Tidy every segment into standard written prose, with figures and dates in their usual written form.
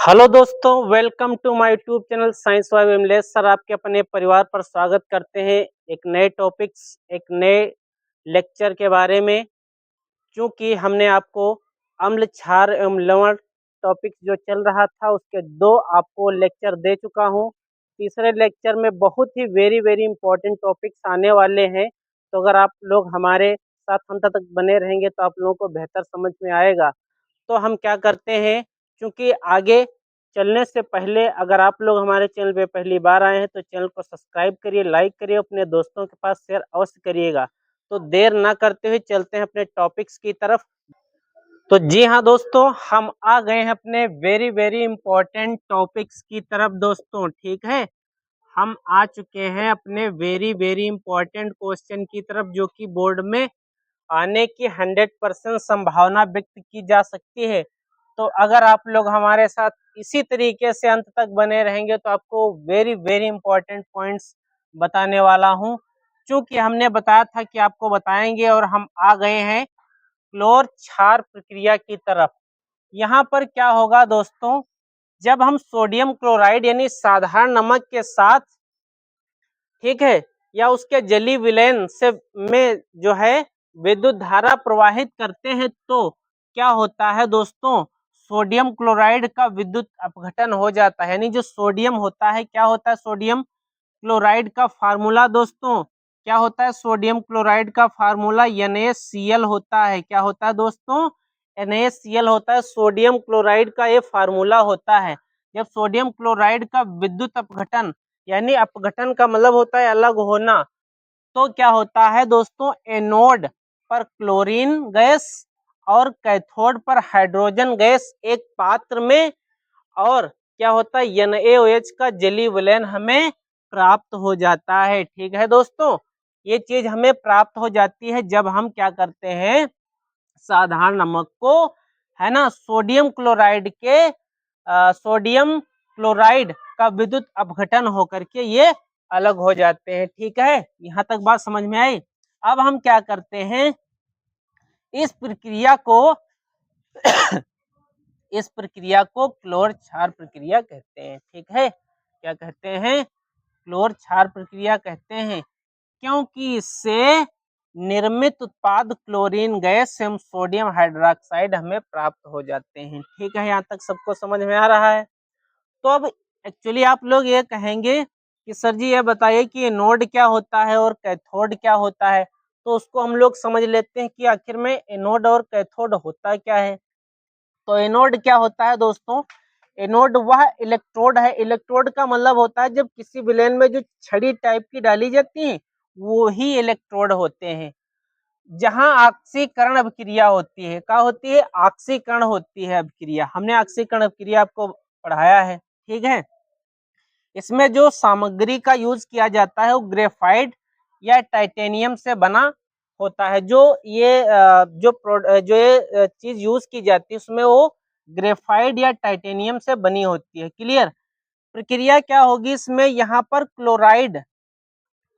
Hello दोस्तों, welcome to my YouTube channel science vibe एमलेस। Sir आपके अपने परिवार पर स्वागत करते हैं एक नए टॉपिक्स एक नए लेक्चर के बारे में। क्योंकि हमने आपको अम्ल क्षार एवं लवण टॉपिक जो चल रहा था उसके दो आपको लेक्चर दे चुका हूं। तीसरे लेक्चर में बहुत ही वेरी वेरी इंपॉर्टेंट टॉपिक्स आने वाले हैं। तो अगर आप लोग हमारे साथ अंत तक बने रहेंगे तो आप लोगों को बेहतर समझ में आएगा। तो हम क्या करते हैं, क्योंकि आगे चलने से पहले अगर आप लोग हमारे चैनल पे पहली बार आए हैं तो चैनल को सब्सक्राइब करिए, लाइक करिए, अपने दोस्तों के पास शेयर अवश्य करिएगा। तो देर ना करते हुए चलते हैं अपने टॉपिक्स की तरफ। तो जी हाँ दोस्तों, हम आ गए हैं अपने वेरी वेरी इंपॉर्टेंट टॉपिक्स की तरफ दोस्तों। ठीक है, हम आ चुके हैं अपने वेरी वेरी इंपॉर्टेंट क्वेश्चन की तरफ, जो कि बोर्ड में आने की 100% संभावना व्यक्त की जा सकती है। तो अगर आप लोग हमारे साथ इसी तरीके से अंत तक बने रहेंगे तो आपको वेरी वेरी इंपॉर्टेंट पॉइंट्स बताने वाला हूं। क्योंकि हमने बताया था कि आपको बताएंगे और हम आ गए हैं क्लोर क्षार प्रक्रिया की तरफ। यहाँ पर क्या होगा दोस्तों, जब हम सोडियम क्लोराइड यानी साधारण नमक के साथ, ठीक है, या उसके जलीय विलयन से में जो है विद्युत धारा प्रवाहित करते हैं तो क्या होता है दोस्तों, सोडियम क्लोराइड का विद्युत अपघटन हो जाता है। यानी जो सोडियम होता है, क्या होता है सोडियम क्लोराइड का फार्मूला दोस्तों, क्या होता है सोडियम क्लोराइड का फार्मूला NaCl होता है। क्या होता है दोस्तों, NaCl होता है। सोडियम क्लोराइड का ये फार्मूला होता है। जब सोडियम क्लोराइड का विद्युत अपघटन, यानी अपघटन का मतलब होता है अलग होना, तो क्या होता है दोस्तों, एनोड पर क्लोरीन गैस और कैथोड पर हाइड्रोजन गैस एक पात्र में, और क्या होता है NaOH का जलीय विलयन हमें प्राप्त हो जाता है। ठीक है दोस्तों, ये चीज हमें प्राप्त हो जाती है जब हम क्या करते हैं, साधारण नमक को, है ना, सोडियम क्लोराइड के सोडियम क्लोराइड का विद्युत अपघटन होकर के ये अलग हो जाते हैं। ठीक है, यहाँ तक बात समझ में आई। अब हम क्या करते हैं, इस प्रक्रिया को इस प्रक्रिया को क्लोर क्षार प्रक्रिया कहते हैं। ठीक है, क्या कहते हैं, क्लोर क्षार प्रक्रिया कहते हैं। क्योंकि इससे निर्मित उत्पाद क्लोरीन गैस एवं सोडियम हाइड्रोक्साइड हमें प्राप्त हो जाते हैं। ठीक है, यहाँ तक सबको समझ में आ रहा है। तो अब एक्चुअली आप लोग ये कहेंगे कि सर जी ये बताइए कि एनोड क्या होता है और कैथोड क्या होता है। तो उसको हम लोग समझ लेते हैं कि आखिर में एनोड और कैथोड होता क्या है। तो एनोड क्या होता है दोस्तों, एनोड वह इलेक्ट्रोड है। इलेक्ट्रोड का मतलब होता है जब किसी विलयन में जो छड़ी टाइप की डाली जाती है वो ही इलेक्ट्रोड होते हैं। जहां ऑक्सीकरण अभिक्रिया होती है, क्या होती है, ऑक्सीकरण होती है अभिक्रिया। हमने ऑक्सीकरण अभिक्रिया आपको पढ़ाया है। ठीक है, इसमें जो सामग्री का यूज किया जाता है वो ग्रेफाइट या टाइटेनियम से बना होता है। जो ये चीज यूज की जाती है उसमें वो ग्रेफाइट या टाइटेनियम से बनी होती है। क्लियर। प्रक्रिया क्या होगी इसमें, यहाँ पर क्लोराइड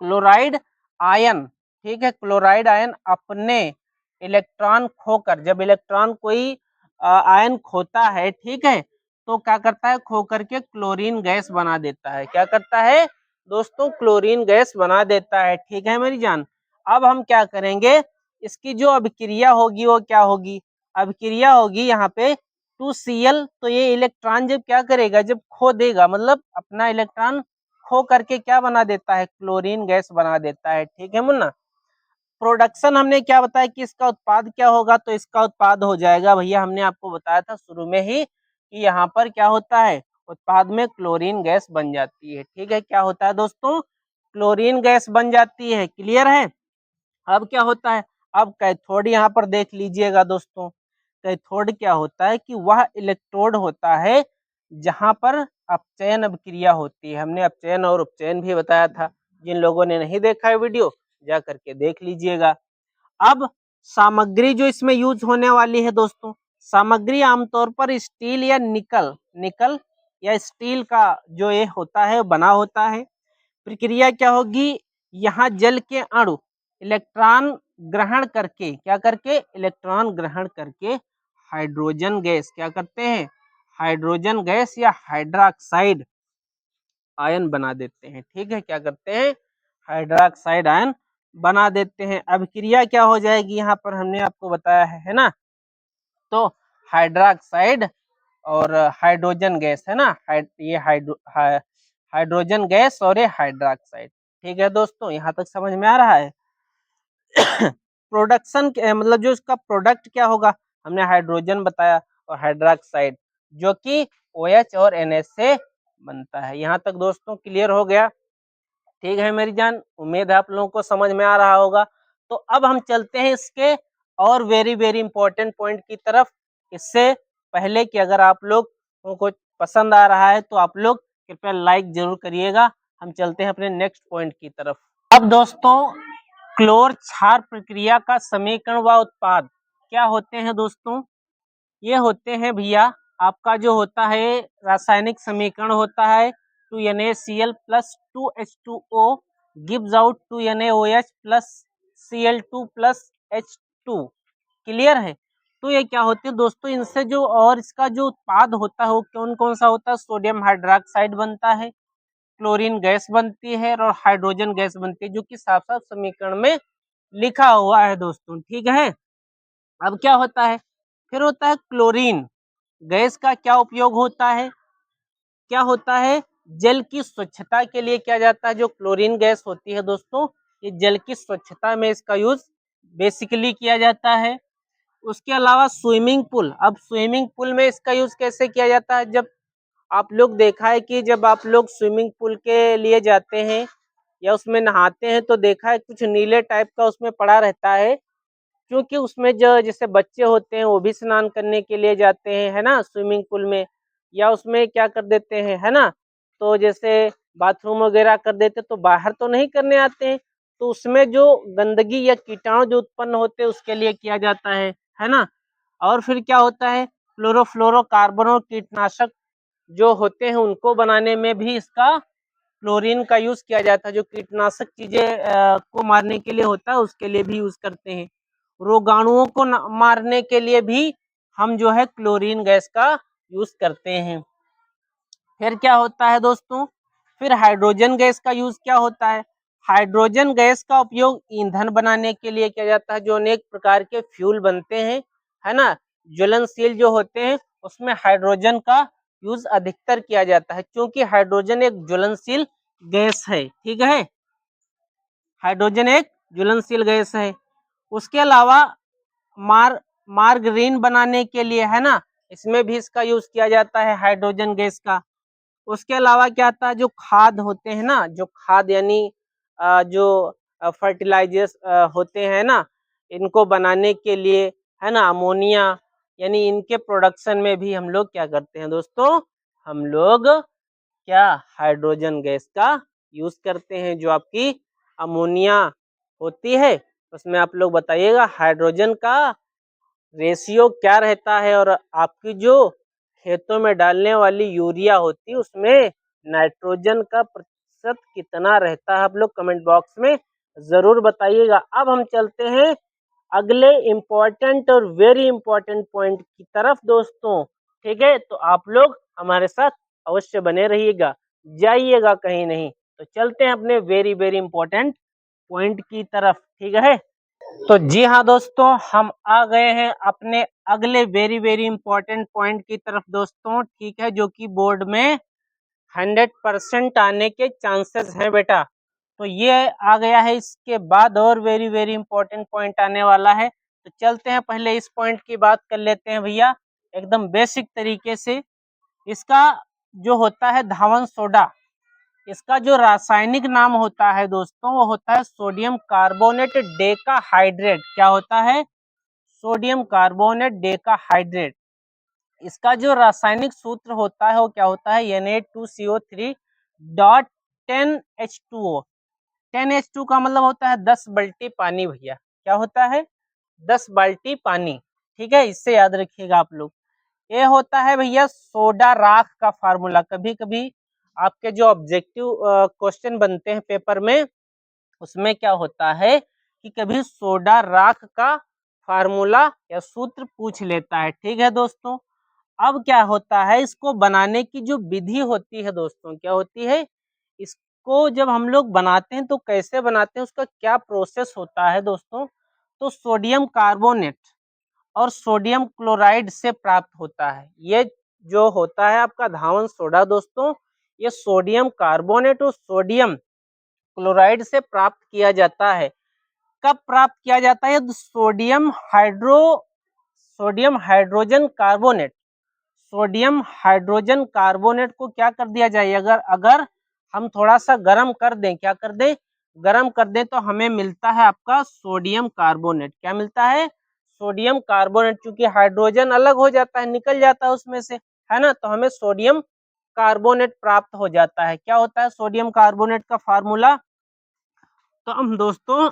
क्लोराइड आयन, ठीक है, क्लोराइड आयन अपने इलेक्ट्रॉन खोकर, जब इलेक्ट्रॉन कोई आयन खोता है, ठीक है, तो क्या करता है, खो करके क्लोरीन गैस बना देता है। क्या करता है दोस्तों, क्लोरीन गैस बना देता है। ठीक है मेरी जान। अब हम क्या करेंगे, इसकी जो अभिक्रिया होगी वो क्या होगी, अभिक्रिया होगी यहाँ पे 2Cl। तो ये इलेक्ट्रॉन जब क्या करेगा, जब खो देगा, मतलब अपना इलेक्ट्रॉन खो करके क्या बना देता है, क्लोरीन गैस बना देता है। ठीक है मुन्ना। प्रोडक्शन हमने क्या बताया कि इसका उत्पाद क्या होगा, तो इसका उत्पाद हो जाएगा भैया, हमने आपको बताया था शुरू में ही कि यहाँ पर क्या होता है, उत्पाद में क्लोरीन गैस बन जाती है। ठीक है, क्या होता है दोस्तों, क्लोरीन गैस बन जाती है। क्लियर है। अब क्या होता है, अब कैथोड यहाँ पर देख लीजिएगा दोस्तों। कैथोड क्या होता है कि वह इलेक्ट्रोड होता है जहां पर अपचयन अभिक्रिया होती है। हमने अपचयन और उपचयन भी बताया था। जिन लोगों ने नहीं देखा है वीडियो जा करके देख लीजिएगा। अब सामग्री जो इसमें यूज होने वाली है दोस्तों, सामग्री आमतौर पर स्टील या निकल निकल या स्टील का जो ये होता है बना होता है। प्रक्रिया क्या होगी, यहाँ जल के अणु इलेक्ट्रॉन ग्रहण करके, क्या करके, इलेक्ट्रॉन ग्रहण करके हाइड्रोजन गैस क्या करते हैं, हाइड्रोजन गैस या हाइड्रोक्साइड आयन बना देते हैं। ठीक है, क्या करते हैं, हाइड्रोक्साइड आयन बना देते हैं। अभिक्रिया क्या हो जाएगी यहाँ पर हमने आपको बताया है ना, तो हाइड्रोक्साइड और हाइड्रोजन गैस है ना, ये हाइड्रोजन गैस और ये हाइड्रोक्साइड। ठीक है दोस्तों, यहाँ तक समझ में आ रहा है। प्रोडक्शन मतलब जो इसका प्रोडक्ट क्या होगा, हमने हाइड्रोजन बताया और हाइड्रोक्साइड जो कि OH और NH से बनता है। यहाँ तक दोस्तों क्लियर हो गया। ठीक है मेरी जान, उम्मीद है आप लोगों को समझ में आ रहा होगा। तो अब हम चलते हैं इसके और वेरी वेरी इंपॉर्टेंट पॉइंट की तरफ। इससे पहले कि अगर आप लोग को पसंद आ रहा है तो आप लोग कृपया लाइक जरूर करिएगा। हम चलते हैं अपने नेक्स्ट पॉइंट की तरफ। अब दोस्तों, क्लोर क्षार प्रक्रिया का समीकरण व उत्पाद क्या होते हैं दोस्तों, ये होते हैं भैया, आपका जो होता है रासायनिक समीकरण होता है 2NaCl plus 2H2O gives out 2NaOH plus Cl2 plus H2। Clear है। तो ये क्या होते हैं दोस्तों, इनसे जो और इसका जो उत्पाद होता है वो कौन कौन सा होता है, सोडियम हाइड्रोक्साइड बनता है, क्लोरीन गैस बनती है और हाइड्रोजन गैस बनती है, जो कि साफ साफ समीकरण में लिखा हुआ है दोस्तों। ठीक है, अब क्या होता है, फिर होता है क्लोरीन गैस का क्या उपयोग होता है, क्या होता है, जल की स्वच्छता के लिए किया जाता है। जो क्लोरीन गैस होती है दोस्तों, ये जल की स्वच्छता में इसका यूज बेसिकली किया जाता है। उसके अलावा स्विमिंग पूल, अब स्विमिंग पूल में इसका यूज कैसे किया जाता है, जब आप लोग देखा है कि जब आप लोग स्विमिंग पूल के लिए जाते हैं या उसमें नहाते हैं तो देखा है कुछ नीले टाइप का उसमें पड़ा रहता है, क्योंकि उसमें जो जैसे बच्चे होते हैं वो भी स्नान करने के लिए जाते हैं, है ना, स्विमिंग पूल में, या उसमें क्या कर देते हैं, है ना, तो जैसे बाथरूम वगैरह कर देते, तो बाहर तो नहीं करने आते हैं, तो उसमें जो गंदगी या कीटाणु जो उत्पन्न होते हैं उसके लिए किया जाता है ना। और फिर क्या होता है, क्लोरोफ्लोरोकार्बन और कीटनाशक जो होते हैं उनको बनाने में भी इसका क्लोरीन का यूज किया जाता है। जो कीटनाशक चीजें को मारने के लिए होता है उसके लिए भी यूज करते हैं। रोगाणुओं को मारने के लिए भी हम जो है क्लोरीन गैस का यूज करते हैं। फिर क्या होता है दोस्तों, फिर हाइड्रोजन गैस का यूज क्या होता है, हाइड्रोजन गैस का उपयोग ईंधन बनाने के लिए किया जाता है। जो अनेक प्रकार के फ्यूल बनते हैं, है ना, ज्वलनशील जो होते हैं उसमें हाइड्रोजन का यूज अधिकतर किया जाता है, क्योंकि हाइड्रोजन एक ज्वलनशील गैस है। ठीक है, हाइड्रोजन एक ज्वलनशील गैस है। उसके अलावा मार्गरीन बनाने के लिए, है ना, इसमें भी इसका यूज किया जाता है हाइड्रोजन गैस का। उसके अलावा क्या आता है, जो खाद होते हैं ना, जो खाद यानी जो फर्टिलाइजर्स होते हैं ना, इनको बनाने के लिए, है ना, अमोनिया, यानी इनके प्रोडक्शन में भी हम लोग क्या करते हैं दोस्तों, हम लोग क्या हाइड्रोजन गैस का यूज करते हैं। जो आपकी अमोनिया होती है उसमें आप लोग बताइएगा हाइड्रोजन का रेशियो क्या रहता है, और आपकी जो खेतों में डालने वाली यूरिया होती है उसमें नाइट्रोजन का प्रतिशत कितना रहता है, आप लोग कमेंट बॉक्स में जरूर बताइएगा। अब हम चलते हैं अगले इम्पोर्टेंट और वेरी इंपॉर्टेंट पॉइंट की तरफ दोस्तों। ठीक है, तो आप लोग हमारे साथ अवश्य बने रहिएगा, जाइएगा कहीं नहीं। तो चलते हैं अपने वेरी वेरी इंपॉर्टेंट पॉइंट की तरफ। ठीक है, तो जी हाँ दोस्तों, हम आ गए हैं अपने अगले वेरी वेरी इंपॉर्टेंट पॉइंट की तरफ दोस्तों। ठीक है, जो कि बोर्ड में 100% आने के चांसेस हैं बेटा। तो ये आ गया है, इसके बाद और वेरी वेरी इंपॉर्टेंट पॉइंट आने वाला है। तो चलते हैं, पहले इस पॉइंट की बात कर लेते हैं भैया, एकदम बेसिक तरीके से। इसका जो होता है धावन सोडा, इसका जो रासायनिक नाम होता है दोस्तों वो होता है सोडियम कार्बोनेट डेकाहाइड्रेट। क्या होता है, सोडियम कार्बोनेट डेकाहाइड्रेट। इसका जो रासायनिक सूत्र होता है वो क्या होता है, Na2CO3 डॉट 10H2O। 10H2 का मतलब होता है 10 बाल्टी पानी भैया। क्या होता है, 10 बाल्टी पानी। ठीक है, इससे याद रखिएगा आप लोग। ये होता है भैया सोडा राख का फार्मूला। कभी कभी आपके जो ऑब्जेक्टिव क्वेश्चन बनते हैं पेपर में उसमें क्या होता है कि कभी सोडा राख का फार्मूला या सूत्र पूछ लेता है। ठीक है दोस्तों, अब क्या होता है, इसको बनाने की जो विधि होती है दोस्तों, क्या होती है, इसको जब हम लोग बनाते हैं तो कैसे बनाते हैं, उसका क्या प्रोसेस होता है दोस्तों, तो सोडियम कार्बोनेट और सोडियम क्लोराइड से प्राप्त होता है। ये जो होता है आपका धावन सोडा दोस्तों, ये सोडियम कार्बोनेट और सोडियम क्लोराइड से प्राप्त किया जाता है। कब प्राप्त किया जाता है, sodium hydrogen carbonate, sodium hydrogen carbonate को क्या कर दिया जाए, अगर अगर हम थोड़ा सा गर्म कर दें, क्या कर दें, गर्म कर दें, तो हमें मिलता है आपका सोडियम कार्बोनेट। क्या मिलता है, सोडियम कार्बोनेट। चूंकि हाइड्रोजन अलग हो जाता है, निकल जाता है उसमें से, है ना, तो हमें सोडियम कार्बोनेट प्राप्त हो जाता है। क्या होता है सोडियम कार्बोनेट का फार्मूला, तो हम दोस्तों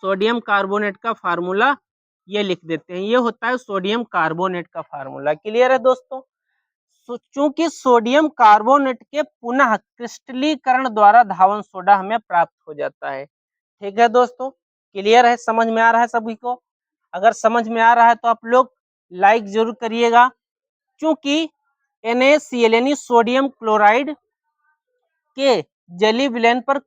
सोडियम कार्बोनेट का फार्मूला ये लिख देते हैं, ये होता है सोडियम कार्बोनेट का फार्मूला। क्लियर है दोस्तों। चूंकि सोडियम कार्बोनेट के पुनः क्रिस्टलीकरण द्वारा धावन सोडा हमें प्राप्त हो जाता है। ठीक है दोस्तों, क्लियर है, समझ में आ रहा है सभी को। अगर समझ में आ रहा है तो आप लोग लाइक जरूर करिएगा। चूंकि NaCl यानी सोडियम क्लोराइड के जलीय विलयन पर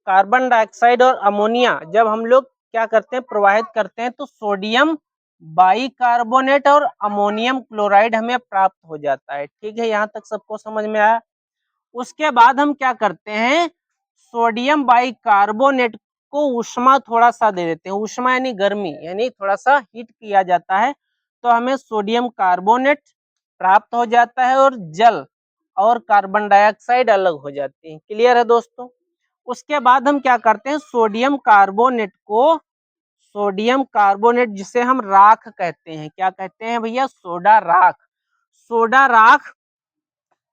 कार्बन डाइऑक्साइड और अमोनिया जब हम लोग क्या करते हैं, प्रवाहित करते हैं, तो सोडियम बाइकार्बोनेट और अमोनियम क्लोराइड हमें प्राप्त हो जाता है। ठीक है, यहाँ तक सबको समझ में आया। उसके बाद हम क्या करते हैं, सोडियम बाइकार्बोनेट को ऊष्मा थोड़ा सा दे देते हैं, ऊष्मा यानी गर्मी, यानी थोड़ा सा हीट किया जाता है, तो हमें सोडियम कार्बोनेट प्राप्त हो जाता है और जल और कार्बन डाइऑक्साइड अलग हो जाती है। क्लियर है दोस्तों। उसके बाद हम क्या करते हैं, सोडियम कार्बोनेट जिसे हम राख कहते हैं, क्या कहते हैं भैया, सोडा राख। सोडा राख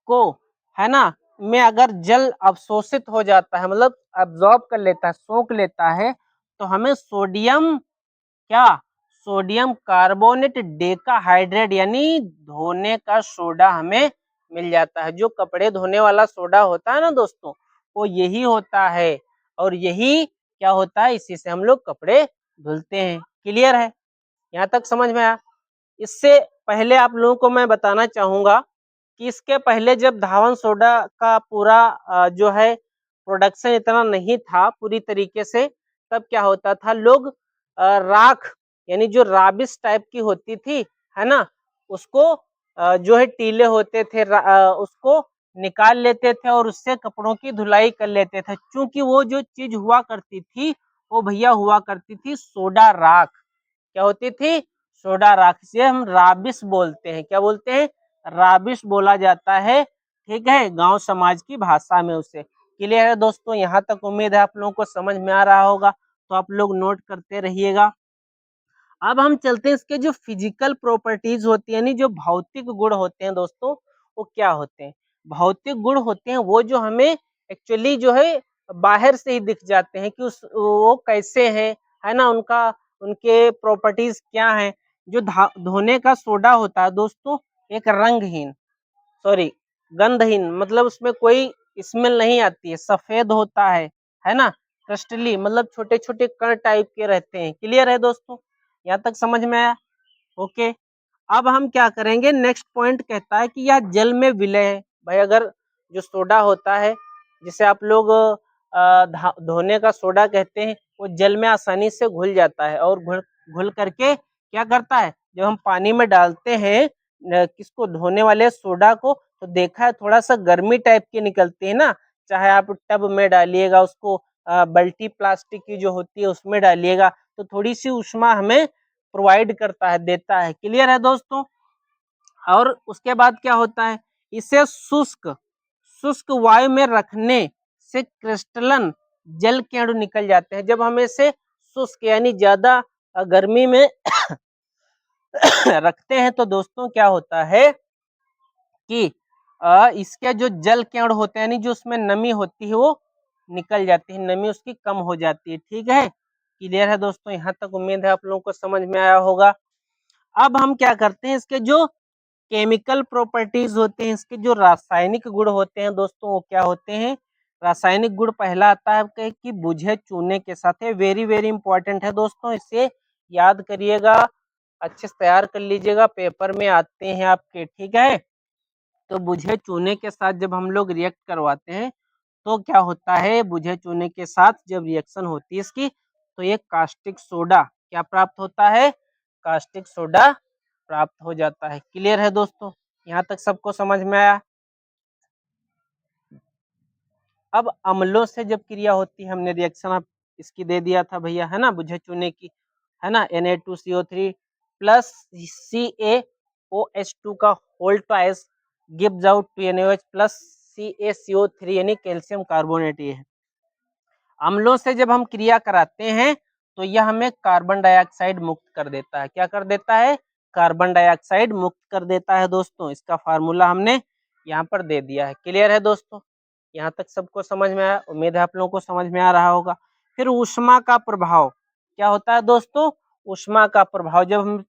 को, है ना, में अगर जल अवशोषित हो जाता है, मतलब अब्जॉर्ब कर लेता है, सोख लेता है, तो हमें सोडियम क्या, सोडियम कार्बोनेट डेकाहाइड्रेट यानी धोने का सोडा हमें मिल जाता है। जो कपड़े धोने वाला सोडा होता है ना दोस्तों, वो यही होता है, और यही क्या होता है, इसी से हम लोग कपड़े धुलते हैं। क्लियर है, यहाँ तक समझ में आया। इससे पहले आप लोगों को मैं बताना चाहूंगा कि इसके पहले जब धावन सोडा का पूरा जो है प्रोडक्शन इतना नहीं था पूरी तरीके से, तब क्या होता था, लोग राख यानी जो राबिस टाइप की होती थी, है ना, उसको जो है टीले होते थे, उसको निकाल लेते थे और उससे कपड़ों की धुलाई कर लेते थे। क्योंकि वो जो चीज हुआ करती थी, वो भैया हुआ करती थी सोडा राख। क्या होती थी, सोडा राख, से हम राबिस बोलते हैं। क्या बोलते हैं, राबिस बोला जाता है। ठीक है, गांव समाज की भाषा में उसे। क्लियर है दोस्तों, यहाँ तक उम्मीद है आप लोगों को समझ में आ रहा होगा, तो आप लोग नोट करते रहिएगा। अब हम चलते हैं, इसके जो फिजिकल प्रॉपर्टीज होती है, यानी जो भौतिक गुण होते हैं दोस्तों, वो क्या होते हैं। भौतिक गुण होते हैं वो जो हमें एक्चुअली जो है बाहर से ही दिख जाते हैं कि वो कैसे है ना, उनका उनके प्रॉपर्टीज क्या है। जो धोने का सोडा होता है दोस्तों, एक रंगहीन, सॉरी गंधहीन, मतलब उसमें कोई स्मेल नहीं आती है, सफेद होता है ना, क्रिस्टली, मतलब छोटे छोटे कण टाइप के रहते हैं। क्लियर है दोस्तों, यहाँ तक समझ में आया। ओके, अब हम क्या करेंगे, नेक्स्ट पॉइंट कहता है कि यह जल में विलय है। भाई अगर जो सोडा होता है, जिसे आप लोग धोने का सोडा कहते हैं, वो जल में आसानी से घुल जाता है, और घुल घुल करके क्या करता है, जब हम पानी में डालते हैं किसको, धोने वाले सोडा को, तो देखा है थोड़ा सा गर्मी टाइप की निकलती है ना। चाहे आप टब में डालिएगा उसको, बल्टी प्लास्टिक की जो होती है उसमें डालिएगा, तो थोड़ी सी ऊष्मा हमें प्रोवाइड करता है, देता है। क्लियर है दोस्तों। और उसके बाद क्या होता है, इसे शुष्क शुष्क वायु में रखने से क्रिस्टलन जल के अणु निकल जाते हैं। जब हम इसे शुष्क यानी ज्यादा गर्मी में रखते हैं, तो दोस्तों क्या होता है कि इसके जो जल के अणु होते हैं, यानी जो उसमें नमी होती है, वो निकल जाती है, नमी उसकी कम हो जाती है। ठीक है, क्लियर है दोस्तों, यहाँ तक उम्मीद है आप लोगों को समझ में आया होगा। अब हम क्या करते हैं, इसके जो केमिकल प्रॉपर्टीज होते हैं, इसके जो रासायनिक गुण होते हैं दोस्तों, वो क्या होते हैं। रासायनिक गुण पहला आता है कि बुझे चूने के साथ है, वेरी वेरी इंपॉर्टेंट है दोस्तों, इसे याद करिएगा। अच्छे से तैयार कर लीजिएगा, पेपर में आते हैं आपके, ठीक है। तो बुझे चूने के साथ जब हम लोग रिएक्ट करवाते हैं तो क्या होता है, बुझे चूने के साथ जब रिएक्शन होती है इसकी, तो ये कास्टिक सोडा क्या प्राप्त होता है, कास्टिक सोडा प्राप्त हो जाता है। क्लियर है दोस्तों, यहाँ तक सबको समझ में आया। अब अम्लों से जब क्रिया होती है, हमने रिएक्शन आप इसकी दे दिया था भैया, है ना, बुझे चूने की, है ना, Na2CO3 प्लस CaOH2 का whole twice gives out two NaOH plus CaCO3 यानी कैल्शियम कार्बोनेट। ये है, अम्लों से जब हम क्रिया कराते हैं तो यह हमें कार्बन डाइऑक्साइड मुक्त कर देता है। क्या कर देता है, कार्बन डाइऑक्साइड मुक्त कर देता है दोस्तों। इसका फार्मूला हमने यहाँ पर दे दिया है। क्लियर है दोस्तों, यहाँ तक सबको समझ में आया, उम्मीद है आप लोगों को समझ में आ रहा होगा। फिर ऊष्मा का प्रभाव क्या होता है दोस्तों, ऊष्मा का प्रभाव जब हम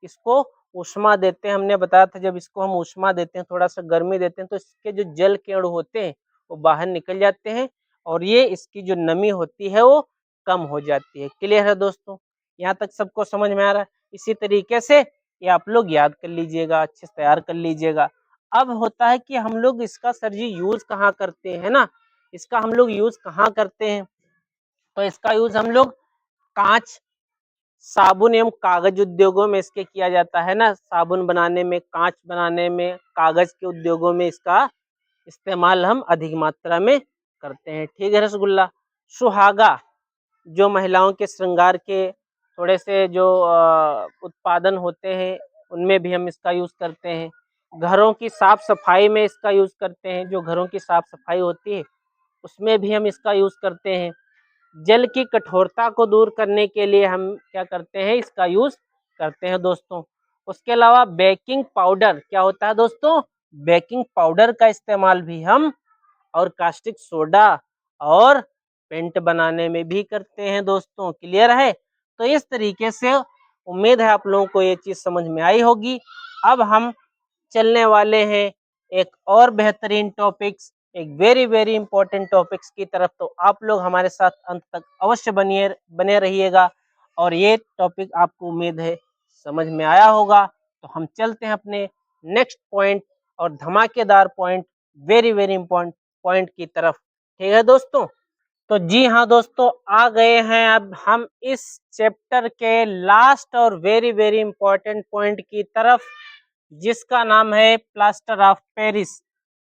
इसको ऊष्मा देते हैं, हमने बताया था जब इसको हम ऊष्मा देते हैं, थोड़ा सा गर्मी देते हैं, तो इसके जो जल के अणु होते हैं वो बाहर निकल जाते हैं और ये इसकी जो नमी होती है वो कम हो जाती है। क्लियर है दोस्तों, यहाँ तक सबको समझ में आ रहा है। इसी तरीके से ये आप लोग याद कर लीजिएगा, अच्छे से तैयार कर लीजिएगा। अब होता है कि हम लोग इसका सर जी यूज कहाँ करते हैं ना, इसका हम लोग यूज कहाँ करते हैं, तो इसका यूज हम लोग कांच, साबुन एवं कागज उद्योगों में इसके किया जाता है ना, साबुन बनाने में, कांच बनाने में, कागज के उद्योगों में इसका इस्तेमाल हम अधिक मात्रा में करते हैं। ठीक है रसगुल्ला। सुहागा, जो महिलाओं के श्रृंगार के थोड़े से जो उत्पादन होते हैं उनमें भी हम इसका यूज करते हैं। घरों की साफ सफाई में इसका यूज करते हैं, जो घरों की साफ सफाई होती है उसमें भी हम इसका यूज करते हैं। जल की कठोरता को दूर करने के लिए हम क्या करते हैं, इसका यूज करते हैं दोस्तों। उसके अलावा बेकिंग पाउडर, क्या होता है दोस्तों, बेकिंग पाउडर का इस्तेमाल भी हम और कास्टिक सोडा और पेंट बनाने में भी करते हैं दोस्तों। क्लियर है, तो इस तरीके से उम्मीद है आप लोगों को ये चीज समझ में आई होगी। अब हम चलने वाले हैं एक और बेहतरीन टॉपिक्स, एक वेरी वेरी इंपॉर्टेंट टॉपिक्स की तरफ, तो आप लोग हमारे साथ अंत तक अवश्य बने रहिएगा और ये टॉपिक आपको उम्मीद है समझ में आया होगा। तो हम चलते हैं अपने नेक्स्ट पॉइंट और धमाकेदार point, very very important point की तरफ। ठीक है दोस्तों, तो जी हाँ दोस्तों, आ गए हैं अब हम इस चैप्टर के लास्ट और वेरी वेरी इंपॉर्टेंट पॉइंट की तरफ, जिसका नाम है plaster of Paris.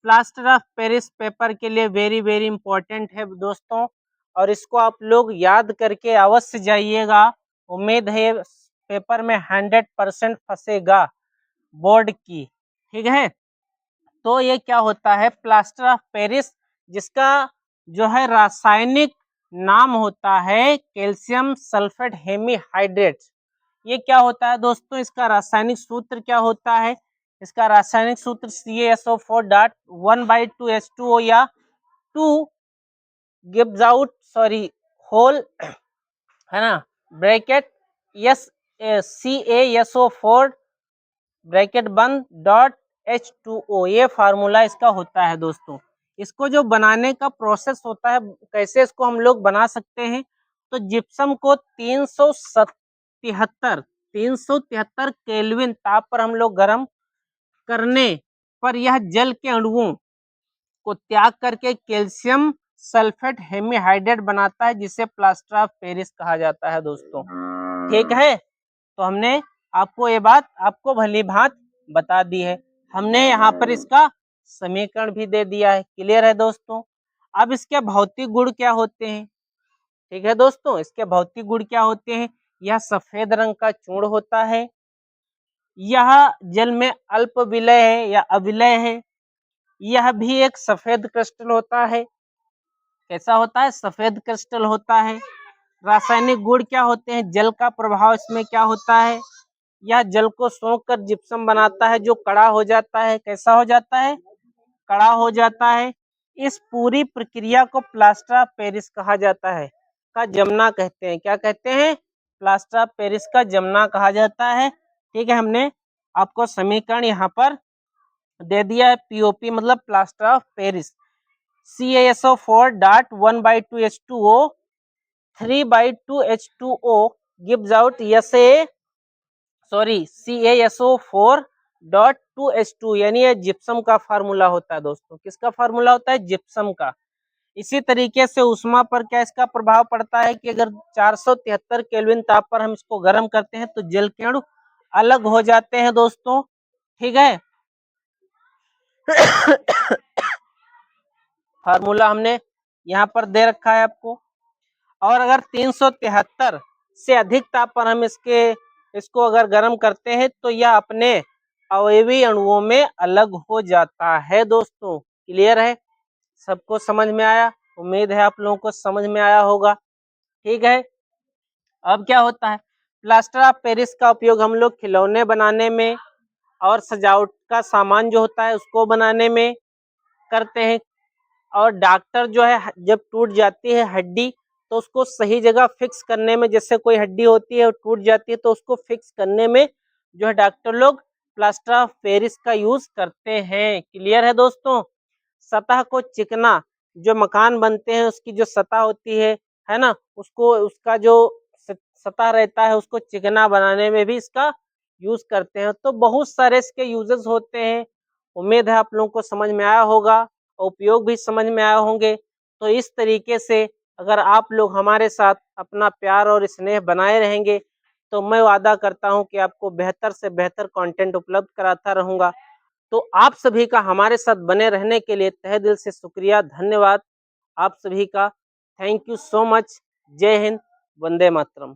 Plaster of Paris paper के लिए वेरी वेरी इंपॉर्टेंट है दोस्तों, और इसको आप लोग याद करके अवश्य जाइएगा। उम्मीद है पेपर में 100% फंसेगा बोर्ड की। ठीक है, तो ये क्या होता है प्लास्टर ऑफ पेरिस, जिसका जो है रासायनिक नाम होता है कैल्शियम सल्फेट हेमीहाइड्रेट। ये क्या होता है दोस्तों, इसका रासायनिक सूत्र क्या होता है, इसका रासायनिक सूत्र CaSO4 डॉट 1/2H2O या 2 गिव्स आउट सॉरी होल, है ना, ब्रैकेट यस CaSO4 ब्रैकेट बंद डॉट H2O, ये फार्मूला इसका होता है दोस्तों। इसको जो बनाने का प्रोसेस होता है, कैसे इसको हम लोग बना सकते हैं, तो जिप्सम को 373 केल्विन ताप पर हम लोग गर्म करने पर यह जल के अणुओं को त्याग करके कैल्शियम सल्फेट हेमीहाइड्रेट बनाता है, जिसे प्लास्टर ऑफ पेरिस कहा जाता है दोस्तों। ठीक है, तो हमने आपको ये बात आपको भली भांत बता दी है, हमने यहाँ पर इसका समीकरण भी दे दिया है। क्लियर है दोस्तों, अब इसके भौतिक गुण क्या होते हैं। ठीक है दोस्तों, इसके भौतिक गुण क्या होते हैं, यह सफेद रंग का चूर्ण होता है, यह जल में अल्प विलय है या अविलय है, यह भी एक सफेद क्रिस्टल होता है। कैसा होता है, सफेद क्रिस्टल होता है। रासायनिक गुण क्या होते हैं, जल का प्रभाव इसमें क्या होता है, यह जल को सोख कर जिप्सम बनाता है, जो कड़ा हो जाता है। कैसा हो जाता है, कड़ा हो जाता है। इस पूरी प्रक्रिया को प्लास्टर ऑफ पेरिस कहा जाता है, का जमना कहते हैं। क्या कहते हैं, प्लास्टर ऑफ पेरिस का जमना कहा जाता है। ठीक है, हमने आपको समीकरण यहाँ पर दे दिया है, POP मतलब plaster of Paris, CaSO4 dot 1/2H2O 3/2H2O gives out sorry CaSO4.2H2 यानी ये जिप्सम का फार्मूला होता है दोस्तों। किसका फार्मूला होता है? जिप्सम का। इसी तरीके से ऊष्मा पर क्या इसका प्रभाव पड़ता है कि अगर 473 केल्विन ताप पर हम इसको गर्म करते हैं तो जल के अणु अलग हो जाते हैं दोस्तों, ठीक है। फार्मूला हमने यहाँ पर दे रखा है आपको। और अगर 373 से अधिक ताप पर हम इसको अगर गर्म करते हैं तो यह अपने अवयवी अणुओं में अलग हो जाता है दोस्तों। क्लियर है? सबको समझ में आया? उम्मीद है आप लोगों को समझ में आया होगा, ठीक है। अब क्या होता है, प्लास्टर ऑफ पेरिस का उपयोग हम लोग खिलौने बनाने में और सजावट का सामान जो होता है उसको बनाने में करते हैं। और डॉक्टर जो है जब टूट जाती है हड्डी तो उसको सही जगह फिक्स करने में, जैसे कोई हड्डी होती है टूट जाती है तो उसको फिक्स करने में जो है डॉक्टर लोग प्लास्टर ऑफ पेरिस का यूज करते हैं। क्लियर है दोस्तों? सतह को चिकना, जो मकान बनते हैं उसकी जो सतह होती है ना, उसको उसका जो सतह रहता है उसको चिकना बनाने में भी इसका यूज करते हैं। तो बहुत सारे इसके यूजेस होते हैं। उम्मीद है आप लोगों को समझ में आया होगा और उपयोग भी समझ में आए होंगे। तो इस तरीके से अगर आप लोग हमारे साथ अपना प्यार और स्नेह बनाए रहेंगे तो मैं वादा करता हूं कि आपको बेहतर से बेहतर कंटेंट उपलब्ध कराता रहूंगा। तो आप सभी का हमारे साथ बने रहने के लिए तहे दिल से शुक्रिया, धन्यवाद आप सभी का। Thank you so much. जय हिंद, वंदे मातरम।